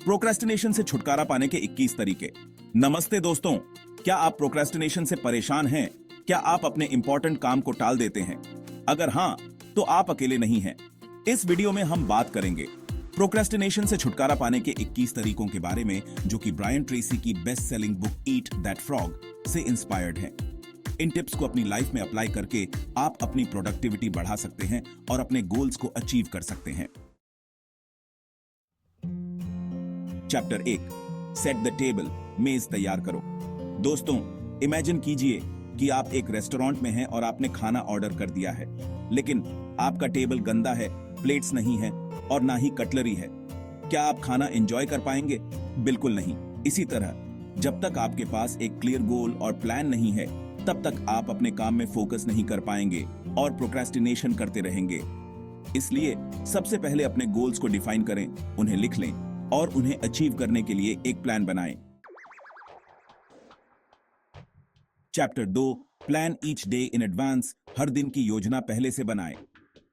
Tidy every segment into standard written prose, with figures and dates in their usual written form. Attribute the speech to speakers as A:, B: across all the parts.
A: Procrastination से छुटकारा पाने के 21 तरीके। नमस्ते दोस्तों, क्या आप प्रोक्रेस्टिनेशन से परेशान हैं? क्या आप अपने इंपॉर्टेंट काम को टाल देते हैं? अगर हाँ, तो आप अकेले नहीं हैं। इस वीडियो में हम बात करेंगे प्रोक्रेस्टिनेशन से छुटकारा पाने के 21 तरीकों के बारे में, जो कि ब्रायन ट्रेसी की best selling book eat that frog से इंस्पायर्ड है। इन टिप्स को अपनी लाइफ में अप्लाई करके आप अपनी प्रोडक्टिविटी बढ़ा सकते हैं और अपने गोल्स को अचीव कर सकते हैं। चैप्टर 1, सेट द टेबल, मेज तैयार करो। दोस्तों, इमेजिन कीजिए कि आप एक रेस्टोरेंट में हैं और आपने खाना ऑर्डर कर दिया है, लेकिन आपका टेबल गंदा है, प्लेट्स नहीं है और ना ही कटलरी है। क्या आप खाना एंजॉय कर पाएंगे? बिल्कुल नहीं। इसी तरह, जब तक आपके पास एक क्लियर गोल और प्लान नहीं है, तब तक आप अपने काम में फोकस नहीं कर पाएंगे और प्रोक्रेस्टिनेशन करते रहेंगे। इसलिए सबसे पहले अपने गोल्स को डिफाइन करें, उन्हें लिख लें और उन्हें अचीव करने के लिए एक प्लान बनाएं। Chapter 2, plan each day in advance, हर दिन की योजना पहले से बनाएं।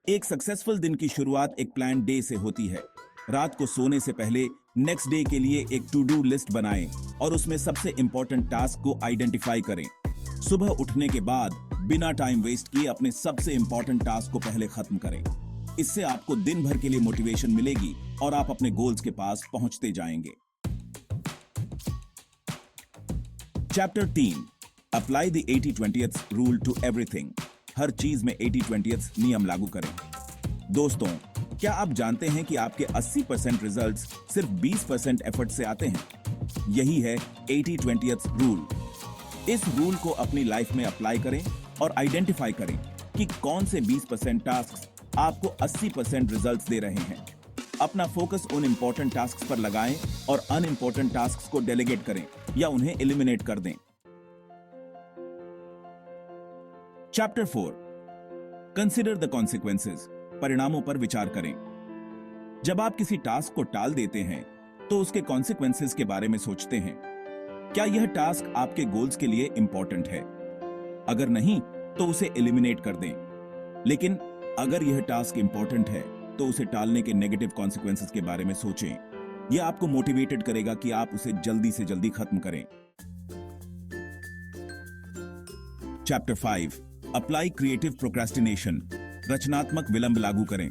A: एक सक्सेसफुल दिन की शुरुआत एक प्लान डे से होती है। रात को सोने से पहले नेक्स्ट डे के लिए एक टू डू लिस्ट बनाएं और उसमें सबसे इंपॉर्टेंट टास्क को आइडेंटिफाई करें। सुबह उठने के बाद बिना टाइम वेस्ट किए अपने सबसे इंपॉर्टेंट टास्क को पहले खत्म करें। इससे आपको दिन भर के लिए मोटिवेशन मिलेगी और आप अपने गोल्स के पास पहुंचते जाएंगे। Chapter 3, apply the 80-20 rule to everything, हर चीज में 80-20 नियम लागू करें। दोस्तों, क्या आप जानते हैं कि आपके 80% रिजल्ट्स सिर्फ 20% एफर्ट से आते हैं? यही है 80-20 रूल। इस रूल को अपनी लाइफ में अप्लाई करें और आइडेंटिफाई करें कि कौन से 20% टास्क आपको 80% रिजल्ट्स दे रहे हैं। अपना फोकस उन इंपॉर्टेंट टास्क्स पर लगाएं और अनइंपॉर्टेंट टास्क्स को डेलीगेट करें या उन्हें एलिमिनेट कर दें। चैप्टर 4, कंसिडर द कॉन्सिक्वेंसेस, परिणामों पर विचार करें। जब आप किसी टास्क को टाल देते हैं तो उसके कॉन्सिक्वेंसेस के बारे में सोचते हैं। क्या यह टास्क आपके गोल्स के लिए इंपॉर्टेंट है? अगर नहीं, तो उसे एलिमिनेट कर दें। लेकिन अगर यह टास्क इंपॉर्टेंट है, तो उसे टालने के नेगेटिव कॉन्सिक्वेंसेस के बारे में सोचें। यह आपको मोटिवेटेड करेगा कि आप उसे जल्दी से जल्दी खत्म करें। चैप्टर 5, अप्लाई क्रिएटिव प्रोक्रेस्टिनेशन, रचनात्मक विलंब लागू करें।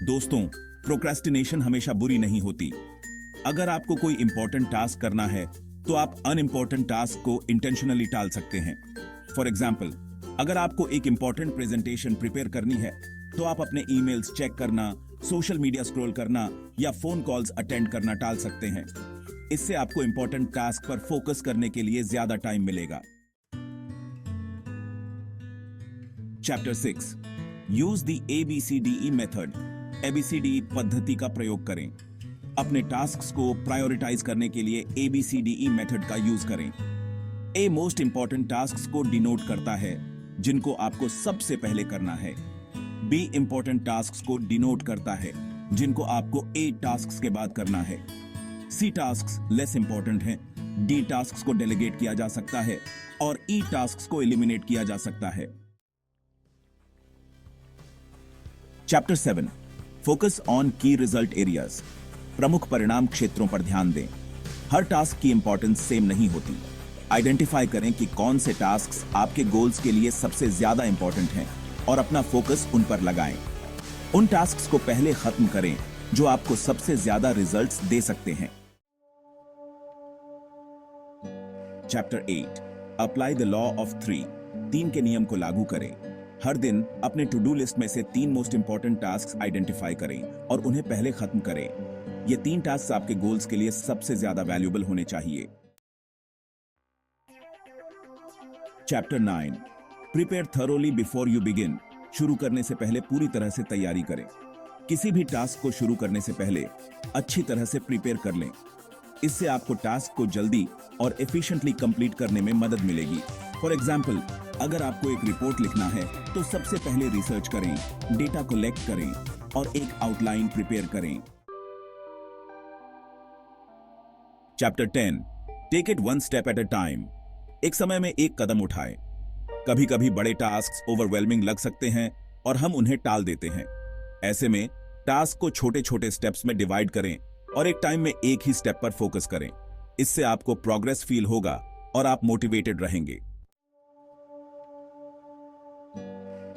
A: दोस्तों, प्रोक्रेस्टिनेशन हमेशा बुरी नहीं होती। अगर आपको कोई इंपॉर्टेंट टास्क करना है, तो आप अनइंपॉर्टेंट टास्क को इंटेंशनली टाल सकते हैं। फॉर एग्जाम्पल, अगर आपको एक इंपॉर्टेंट प्रेजेंटेशन प्रिपेयर करनी है, तो आप अपने ईमेल्स चेक करना, सोशल मीडिया स्क्रॉल करना या फोन कॉल्स अटेंड करना टाल सकते हैं। इससे आपको इंपॉर्टेंट टास्क पर फोकस करने के लिए ज्यादा टाइम मिलेगा। Chapter 6, use the ABCDE method, ABCDE पद्धति का प्रयोग करें। अपने टास्क्स को प्रायोरिटाइज करने के लिए ABCDE मेथड का यूज करें। ए मोस्ट इंपॉर्टेंट टास्क्स को डिनोट करता है, जिनको आपको सबसे पहले करना है। बी इंपॉर्टेंट टास्क्स को डिनोट करता है, जिनको आपको ए टास्क्स के बाद करना है। सी टास्क्स लेस इंपॉर्टेंट हैं। डी टास्क्स को डेलीगेट किया जा सकता है और ई टास्क्स को एलिमिनेट किया जा सकता है। चैप्टर 7, फोकस ऑन की रिजल्ट एरियाज, प्रमुख परिणाम क्षेत्रों पर ध्यान दें। हर टास्क की इंपॉर्टेंस सेम नहीं होती। आइडेंटिफाई करें कि कौन से टास्क्स आपके गोल्स के लिए सबसे ज्यादा इंपॉर्टेंट हैं और अपना फोकस उन पर लगाएं। उन टास्क्स को पहले खत्म करें जो आपको सबसे ज्यादा रिजल्ट्स दे सकते हैं। Chapter 8, apply the law of 3 के नियम को लागू करें। हर दिन अपने टू डू लिस्ट में से 3 मोस्ट इंपॉर्टेंट टास्क आइडेंटिफाई करें और उन्हें पहले खत्म करें। ये 3 टास्क आपके गोल्स के लिए सबसे ज्यादा वैल्यूएबल होने चाहिए। Chapter 9, prepare thoroughly before you begin, शुरू करने से पहले पूरी तरह से तैयारी करें। किसी भी टास्क को शुरू करने से पहले अच्छी तरह से प्रिपेयर कर लें। इससे आपको टास्क को जल्दी और एफिशिएंटली कंप्लीट करने में मदद मिलेगी। फॉर एग्जाम्पल, अगर आपको एक रिपोर्ट लिखना है, तो सबसे पहले रिसर्च करें, डेटा कलेक्ट करें और एक आउटलाइन प्रिपेयर करें। Chapter 10, take it one step at a time, एक समय में एक कदम उठाएं। कभी कभी बड़े टास्क ओवरवेलमिंग लग सकते हैं और हम उन्हें टाल देते हैं। ऐसे में टास्क को छोटे छोटे स्टेप्स में डिवाइड करें और एक टाइम में एक ही स्टेप पर फोकस करें। इससे आपको प्रोग्रेस फील होगा और आप मोटिवेटेड रहेंगे।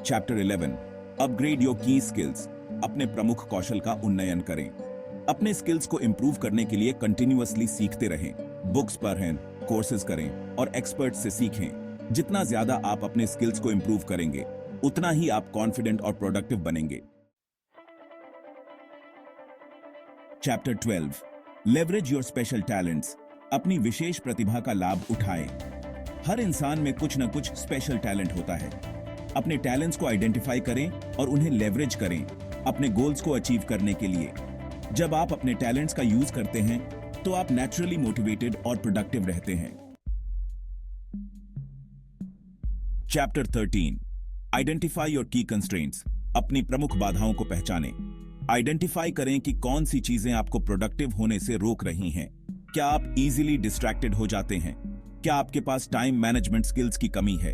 A: चैप्टर 11 अपग्रेड योर की स्किल्स। अपने प्रमुख कौशल का उन्नयन करें। अपने स्किल्स को इंप्रूव करने के लिए कंटिन्यूअसली सीखते रहें। बुक्स पढ़ें, कोर्सेज करें और एक्सपर्ट से सीखें। जितना ज्यादा आप अपने स्किल्स को इंप्रूव करेंगे, उतना ही आप कॉन्फिडेंट और प्रोडक्टिव बनेंगे। Chapter 12 leverage your special talents. अपनी विशेष प्रतिभा का लाभ उठाएं। हर इंसान में कुछ न कुछ स्पेशल टैलेंट होता है। अपने टैलेंट्स को आइडेंटिफाई करें और उन्हें लेवरेज करें अपने गोल्स को अचीव करने के लिए। जब आप अपने टैलेंट्स का यूज करते हैं तो आप नेचुरली मोटिवेटेड और प्रोडक्टिव रहते हैं। चैप्टर 13 आइडेंटिफाई योर की कंस्ट्रेंट्स। अपनी प्रमुख बाधाओं को पहचानें। आइडेंटिफाई करें कि कौन सी चीजें आपको प्रोडक्टिव होने से रोक रही हैं। क्या आप इजीली डिस्ट्रैक्टेड हो जाते हैं? क्या आपके पास टाइम मैनेजमेंट स्किल्स की कमी है?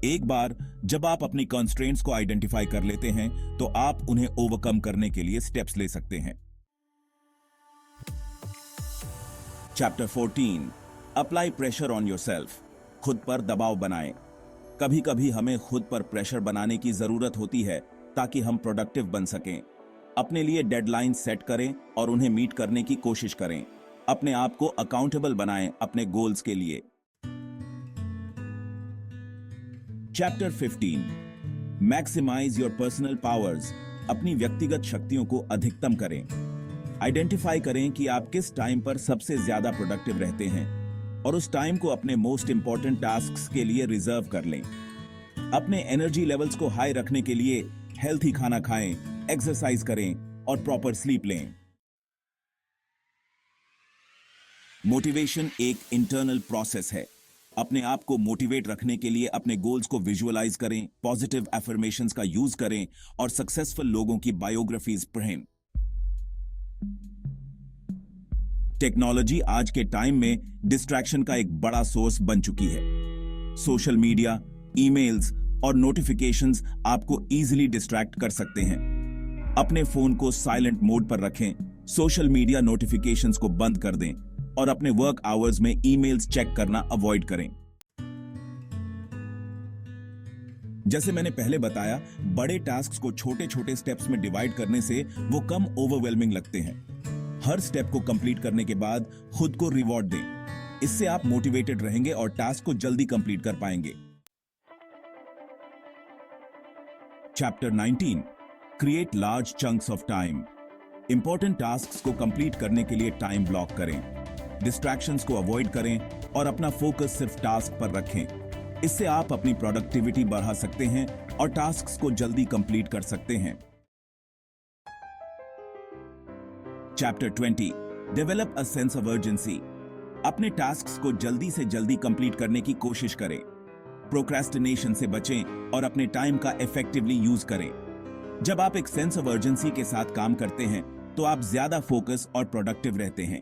A: एक बार जब आप अपनी कंस्ट्रेंट्स को आइडेंटिफाई कर लेते हैं तो आप उन्हें ओवरकम करने के लिए स्टेप्स ले सकते हैं। Chapter 14 apply pressure on yourself. खुद पर दबाव बनाएं। कभी कभी हमें खुद पर प्रेशर बनाने की जरूरत होती है ताकि हम प्रोडक्टिव बन सकें। अपने लिए डेडलाइन सेट करें और उन्हें मीट करने की कोशिश करें। अपने आप को अकाउंटेबल बनाएं अपने गोल्स के लिए। Chapter 15 maximise your personal powers. अपनी व्यक्तिगत शक्तियों को अधिकतम करें। आइडेंटिफाई करें कि आप किस टाइम पर सबसे ज्यादा प्रोडक्टिव रहते हैं और उस टाइम को अपने मोस्ट इंपॉर्टेंट टास्क्स के लिए रिजर्व कर लें। अपने एनर्जी लेवल्स को हाई रखने के लिए हेल्थी खाना खाएं, एक्सरसाइज करें और प्रॉपर स्लीप लें। मोटिवेशन एक इंटरनल प्रोसेस है। अपने आप को मोटिवेट रखने के लिए अपने गोल्स को विजुअलाइज करें, पॉजिटिव एफर्मेशंस का यूज करें और सक्सेसफुल लोगों की बायोग्राफीज पढ़ें। टेक्नोलॉजी आज के टाइम में डिस्ट्रैक्शन का एक बड़ा सोर्स बन चुकी है। सोशल मीडिया, ईमेल्स और नोटिफिकेशंस आपको इजीली डिस्ट्रैक्ट कर सकते हैं। अपने फोन को साइलेंट मोड पर रखें, सोशल मीडिया नोटिफिकेशंस को बंद कर दें और अपने वर्क आवर्स में ईमेल्स चेक करना अवॉइड करें। जैसे मैंने पहले बताया, बड़े टास्क्स को छोटे छोटे स्टेप्स में डिवाइड करने से वो कम ओवरवेलमिंग लगते हैं। हर स्टेप को कंप्लीट करने के बाद खुद को रिवॉर्ड दें। इससे आप मोटिवेटेड रहेंगे और टास्क को जल्दी कंप्लीट कर पाएंगे। Chapter 19 create large chunks of time. Important tasks को कंप्लीट करने के लिए टाइम ब्लॉक करें। डिस्ट्रैक्शंस को अवॉइड करें और अपना फोकस सिर्फ टास्क पर रखें। इससे आप अपनी प्रोडक्टिविटी बढ़ा सकते हैं और टास्क्स को जल्दी कंप्लीट कर सकते हैं। Chapter 20 develop a sense of urgency. अपने टास्क्स को जल्दी से जल्दी कंप्लीट करने की कोशिश करें। प्रोक्रेस्टिनेशन से बचें और अपने टाइम का इफेक्टिवली यूज करें। जब आप एक सेंस ऑफ अर्जेंसी के साथ काम करते हैं तो आप ज्यादा फोकस और प्रोडक्टिव रहते हैं।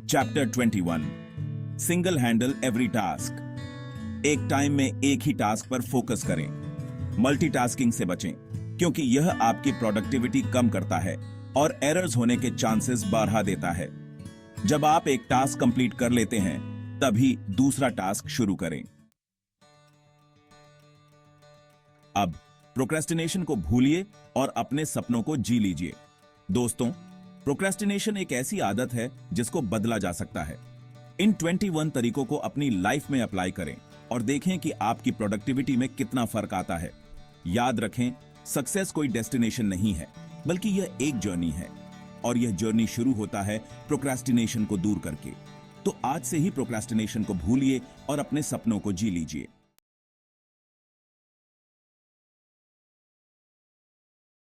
A: Chapter 21 single handle every task. एक टाइम में एक ही टास्क पर फोकस करें। मल्टीटास्किंग से बचें क्योंकि यह आपकी प्रोडक्टिविटी कम करता है और एरर्स होने के चांसेस बढ़ा देता है। जब आप एक टास्क कंप्लीट कर लेते हैं तभी दूसरा टास्क शुरू करें। अब प्रोक्रेस्टिनेशन को भूलिए और अपने सपनों को जी लीजिए। दोस्तों, प्रोक्रेस्टिनेशन एक ऐसी आदत है जिसको बदला जा सकता है। इन 21 तरीकों को अपनी लाइफ में अप्लाई करें और देखें कि आपकी प्रोडक्टिविटी में कितना फर्क आता है। याद रखें, सक्सेस कोई डेस्टिनेशन नहीं है, बल्कि यह एक जर्नी है और यह जर्नी शुरू होता है प्रोक्रेस्टिनेशन को दूर करके। तो आज से ही प्रोक्रेस्टिनेशन को भूलिए और अपने सपनों को जी लीजिए।